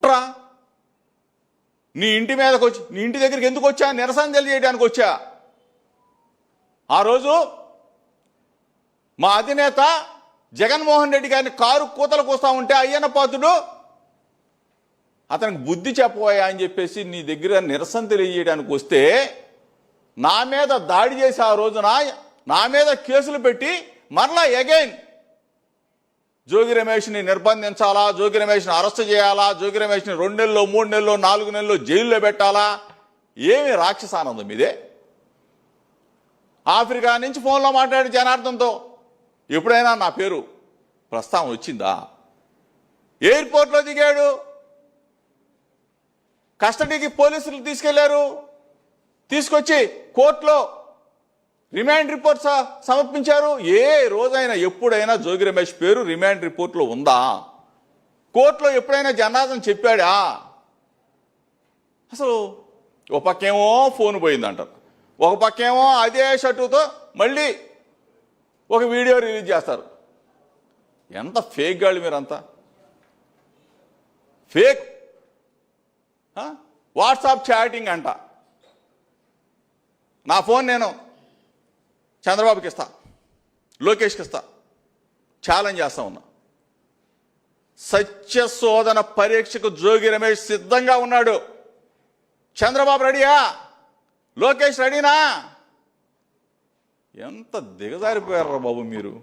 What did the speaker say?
కుట్ర. నీ ఇంటి మీదకి వచ్చి నీ ఇంటి దగ్గరికి ఎందుకు వచ్చా? నిరసన తెలియజేయడానికి వచ్చా. ఆ రోజు మా అధినేత జగన్మోహన్ రెడ్డి గారిని కారు కూతలు కూస్తా ఉంటే అయ్యన్న పాత్రుడు అతనికి బుద్ధి చెప్పబోయా అని చెప్పేసి నీ దగ్గర నిరసన తెలియజేయడానికి వస్తే నా మీద దాడి చేసి ఆ రోజున నా మీద కేసులు పెట్టి మరలా అగైన్ జోగి రమేష్ని నిర్బంధించాలా, జోగి రమేష్ని అరెస్ట్ చేయాలా, జోగి రమేష్ని 2 నెలలు 3 నెలలు 4 నెలలు జైల్లో పెట్టాలా? ఏమి రాక్షసానందం ఇదే? ఆఫ్రికా నుంచి ఫోన్లో మాట్లాడి జనార్దన్తో ఎప్పుడైనా నా పేరు ప్రస్తావన వచ్చిందా? ఎయిర్పోర్ట్లో దిగాడు, కస్టడీకి పోలీసులు తీసుకెళ్లారు, తీసుకొచ్చి కోర్టులో రిమాండ్ రిపోర్ట్ సమర్పించారు. ఏ రోజైనా ఎప్పుడైనా జోగి రమేష్ పేరు రిమాండ్ రిపోర్ట్లో ఉందా? కోర్టులో ఎప్పుడైనా జనార్దన్ చెప్పాడా? అసలు ఒక పక్కేమో ఫోన్ పోయిందంటారు, ఒక పక్కేమో అదే షర్టుతో మళ్ళీ ఒక వీడియో రిలీజ్ చేస్తారు. ఎంత ఫేక్ గాళ్ళు మీరంతా, ఫేక్. వాట్సాప్ చాటింగ్ అంట. నా ఫోన్ నేను చంద్రబాబుకి ఇస్తా, లోకేష్కి ఇస్తా, ఛాలెంజ్ చేస్తా ఉన్నా. సత్య శోధన పరీక్షకు జోగి రమేష్ సిద్ధంగా ఉన్నాడు. చంద్రబాబు రెడీయా? లోకేష్ రెడీనా? ఎంత దిగజారిపోయారా బాబు మీరు?